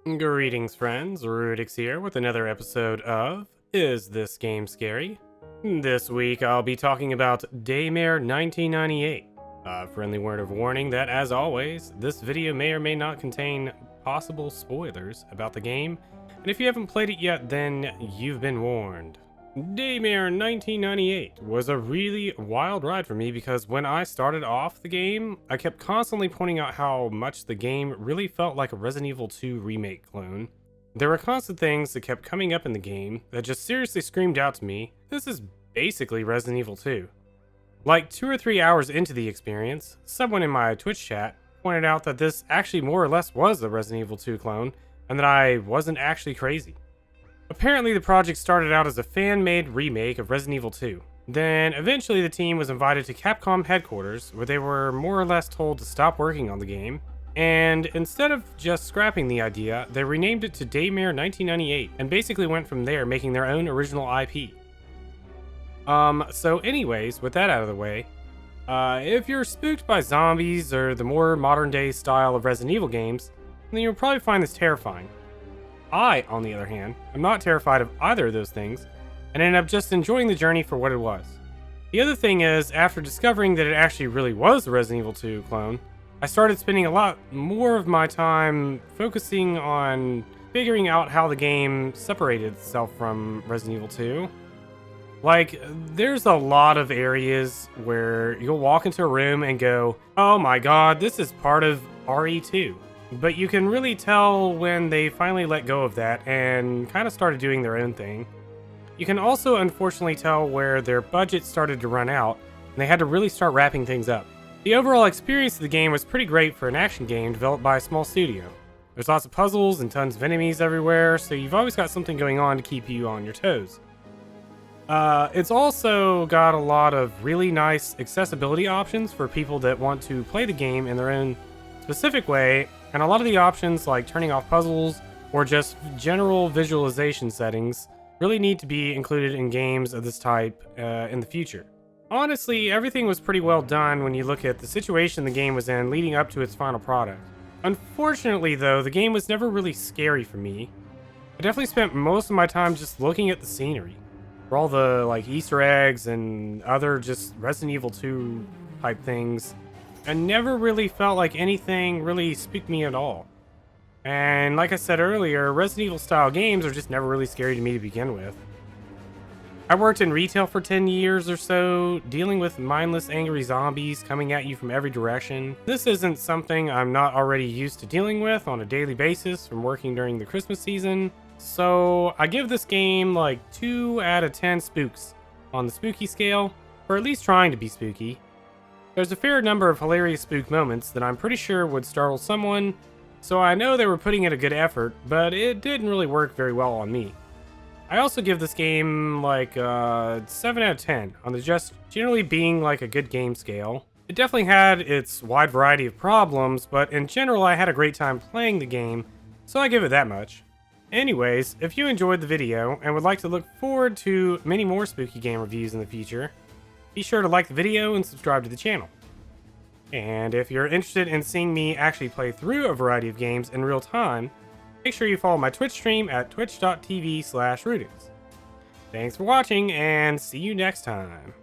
Greetings, friends. Rudix here with another episode of Is This Game Scary? This week I'll be talking about Daymare 1998. A friendly word of warning that, as always, this video may or may not contain possible spoilers about the game, and if you haven't played it yet, then you've been warned. Daymare 1998 was a really wild ride for me because when I started off the game, I kept constantly pointing out how much the game really felt like a Resident Evil 2 remake clone. There were constant things that kept coming up in the game that just seriously screamed out to me, this is basically Resident Evil 2. Like 2 or 3 hours into the experience, someone in my Twitch chat pointed out that this actually more or less was a Resident Evil 2 clone, and that I wasn't actually crazy. Apparently, the project started out as a fan-made remake of Resident Evil 2. Then, eventually the team was invited to Capcom headquarters, where they were more or less told to stop working on the game, and instead of just scrapping the idea, they renamed it to Daymare 1998, and basically went from there making their own original IP. So anyways, with that out of the way, if you're spooked by zombies or the more modern-day style of Resident Evil games, then you'll probably find this terrifying. I, on the other hand, am not terrified of either of those things, and ended up just enjoying the journey for what it was. The other thing is, after discovering that it actually really was a Resident Evil 2 clone, I started spending a lot more of my time focusing on figuring out how the game separated itself from Resident Evil 2. Like, there's a lot of areas where you'll walk into a room and go, oh my god, this is part of RE2. But you can really tell when they finally let go of that and kind of started doing their own thing. You can also unfortunately tell where their budget started to run out, and they had to really start wrapping things up. The overall experience of the game was pretty great for an action game developed by a small studio. There's lots of puzzles and tons of enemies everywhere, so you've always got something going on to keep you on your toes. It's also got a lot of really nice accessibility options for people that want to play the game in their own specific way, and a lot of the options like turning off puzzles or just general visualization settings really need to be included in games of this type in the future. Honestly, everything was pretty well done when you look at the situation the game was in leading up to its final product. Unfortunately though, the game was never really scary for me. I definitely spent most of my time just looking at the scenery, for all the like Easter eggs and other just Resident Evil 2 type things. I never really felt like anything really spooked me at all. And like I said earlier, Resident Evil style games are just never really scary to me to begin with. I worked in retail for 10 years or so, dealing with mindless angry zombies coming at you from every direction. This isn't something I'm not already used to dealing with on a daily basis from working during the Christmas season. So I give this game like 2 out of 10 spooks on the spooky scale, or at least trying to be spooky. There's a fair number of hilarious spook moments that I'm pretty sure would startle someone, so I know they were putting in a good effort, but it didn't really work very well on me. I also give this game like 7 out of 10 on the just generally being like a good game scale. It definitely had its wide variety of problems, but in general I had a great time playing the game, so I give it that much. Anyways, if you enjoyed the video and would like to look forward to many more spooky game reviews in the future, be sure to like the video and subscribe to the channel. And if you're interested in seeing me actually play through a variety of games in real time, make sure you follow my Twitch stream at twitch.tv/Rudix. Thanks for watching, and see you next time.